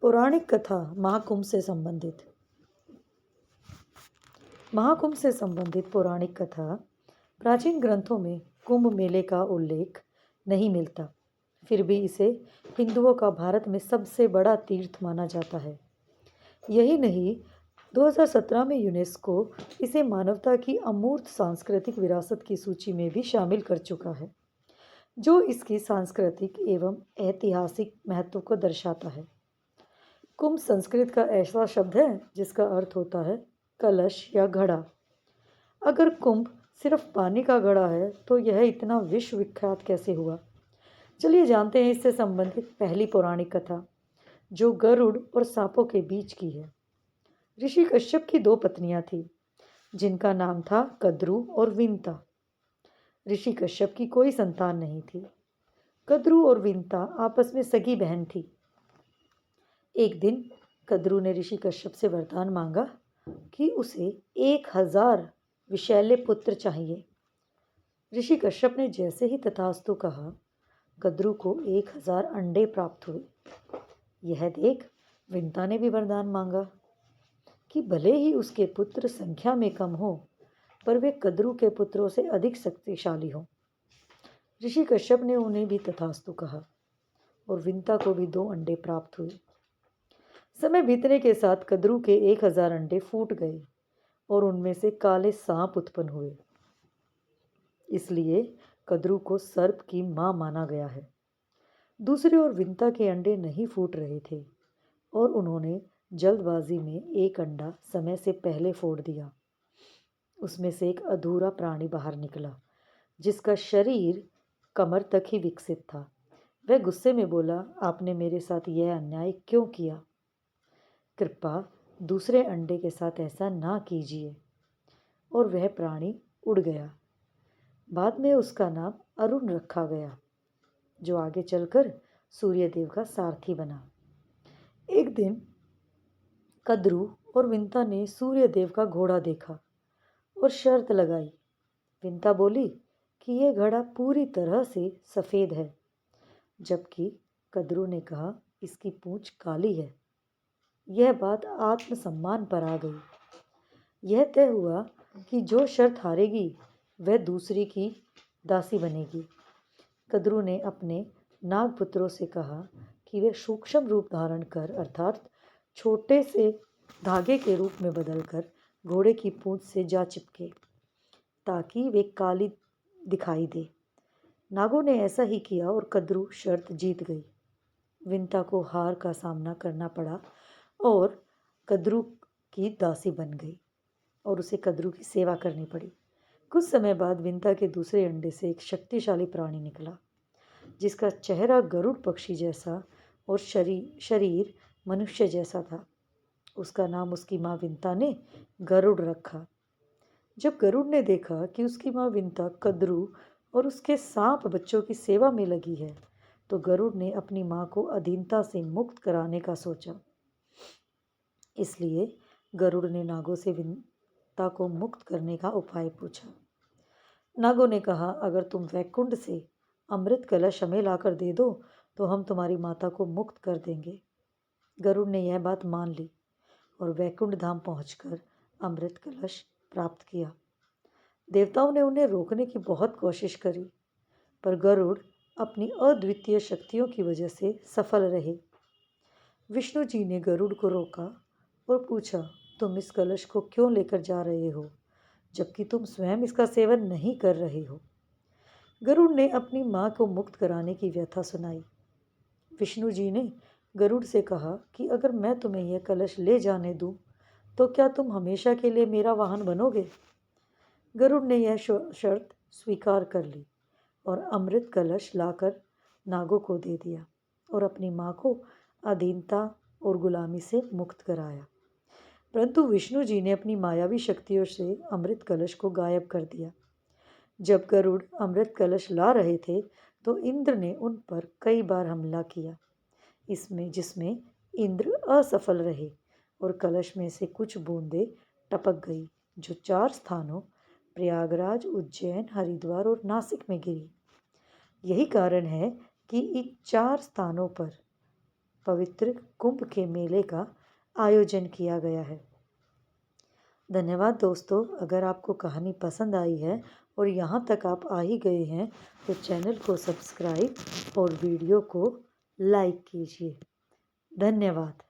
पौराणिक कथा महाकुंभ से संबंधित। महाकुंभ से संबंधित पौराणिक कथा प्राचीन ग्रंथों में कुंभ मेले का उल्लेख नहीं मिलता। फिर भी इसे हिंदुओं का भारत में सबसे बड़ा तीर्थ माना जाता है। यही नहीं, 2017 में यूनेस्को इसे मानवता की अमूर्त सांस्कृतिक विरासत की सूची में भी शामिल कर चुका है, जो इसकी सांस्कृतिक एवं ऐतिहासिक महत्व को दर्शाता है। कुंभ संस्कृत का ऐसा शब्द है जिसका अर्थ होता है कलश या घड़ा। अगर कुंभ सिर्फ पानी का घड़ा है तो यह इतना विश्व विख्यात कैसे हुआ? चलिए जानते हैं इससे संबंधित पहली पौराणिक कथा, जो गरुड़ और सांपों के बीच की है। ऋषि कश्यप की दो पत्नियां थीं, जिनका नाम था कद्रू और विंता। ऋषि कश्यप की कोई संतान नहीं थी। कद्रू और विंता आपस में सगी बहन थी। एक दिन कद्रू ने ऋषि कश्यप से वरदान मांगा कि उसे 1000 विषैले पुत्र चाहिए। ऋषि कश्यप ने जैसे ही तथास्तु कहा, कद्रू को 1000 अंडे प्राप्त हुए। यह देख विंता ने भी वरदान मांगा कि भले ही उसके पुत्र संख्या में कम हो, पर वे कद्रू के पुत्रों से अधिक शक्तिशाली हों। ऋषि कश्यप ने उन्हें भी तथास्तु कहा और विंता को भी 2 अंडे प्राप्त हुए। समय बीतने के साथ कद्रू के 1000 अंडे फूट गए और उनमें से काले सांप उत्पन्न हुए। इसलिए कद्रू को सर्प की मां माना गया है। दूसरी ओर विंता के अंडे नहीं फूट रहे थे और उन्होंने जल्दबाजी में एक अंडा समय से पहले फोड़ दिया। उसमें से एक अधूरा प्राणी बाहर निकला, जिसका शरीर कमर तक ही विकसित था। वह गुस्से में बोला, आपने मेरे साथ यह अन्याय क्यों किया? कृपा दूसरे अंडे के साथ ऐसा ना कीजिए। और वह प्राणी उड़ गया। बाद में उसका नाम अरुण रखा गया, जो आगे चलकर सूर्यदेव का सारथी बना। एक दिन कद्रू और विंता ने सूर्यदेव का घोड़ा देखा और शर्त लगाई। विंता बोली कि यह घड़ा पूरी तरह से सफ़ेद है, जबकि कद्रू ने कहा इसकी पूंछ काली है। यह बात आत्मसम्मान पर आ गई। यह तय हुआ कि जो शर्त हारेगी वह दूसरी की दासी बनेगी। कद्रू ने अपने नागपुत्रों से कहा कि वे सूक्ष्म रूप धारण कर, अर्थात छोटे से धागे के रूप में बदलकर घोड़े की पूंछ से जा चिपके, ताकि वे काली दिखाई दे। नागों ने ऐसा ही किया और कद्रू शर्त जीत गई। विंता को हार का सामना करना पड़ा और कद्रू की दासी बन गई और उसे कद्रू की सेवा करनी पड़ी। कुछ समय बाद विंता के दूसरे अंडे से एक शक्तिशाली प्राणी निकला, जिसका चेहरा गरुड़ पक्षी जैसा और शरीर मनुष्य जैसा था। उसका नाम उसकी माँ विंता ने गरुड़ रखा। जब गरुड़ ने देखा कि उसकी माँ विंता कद्रू और उसके सांप बच्चों की सेवा में लगी है, तो गरुड़ ने अपनी माँ को अधीनता से मुक्त कराने का सोचा। इसलिए गरुड़ ने नागों से विंता को मुक्त करने का उपाय पूछा। नागों ने कहा, अगर तुम वैकुंठ से अमृत कलश हमें लाकर दे दो तो हम तुम्हारी माता को मुक्त कर देंगे। गरुड़ ने यह बात मान ली और वैकुंठ धाम पहुंचकर अमृत कलश प्राप्त किया। देवताओं ने उन्हें रोकने की बहुत कोशिश करी, पर गरुड़ अपनी अद्वितीय शक्तियों की वजह से सफल रहे। विष्णु जी ने गरुड़ को रोका और पूछा, तुम इस कलश को क्यों लेकर जा रहे हो, जबकि तुम स्वयं इसका सेवन नहीं कर रहे हो? गरुड़ ने अपनी माँ को मुक्त कराने की व्यथा सुनाई। विष्णु जी ने गरुड़ से कहा कि अगर मैं तुम्हें यह कलश ले जाने दूं, तो क्या तुम हमेशा के लिए मेरा वाहन बनोगे? गरुड़ ने यह शर्त स्वीकार कर ली और अमृत कलश लाकर नागों को दे दिया और अपनी माँ को अधीनता और गुलामी से मुक्त कराया। परंतु विष्णु जी ने अपनी मायावी शक्तियों से अमृत कलश को गायब कर दिया। जब गरुड़ अमृत कलश ला रहे थे तो इंद्र ने उन पर कई बार हमला किया, जिसमें इंद्र असफल रहे और कलश में से कुछ बूंदें टपक गई, जो 4 स्थानों प्रयागराज, उज्जैन, हरिद्वार और नासिक में गिरी। यही कारण है कि इन 4 स्थानों पर पवित्र कुंभ के मेले का आयोजन किया गया है। धन्यवाद दोस्तों। अगर आपको कहानी पसंद आई है और यहाँ तक आप आ ही गए हैं तो चैनल को सब्सक्राइब और वीडियो को लाइक कीजिए। धन्यवाद।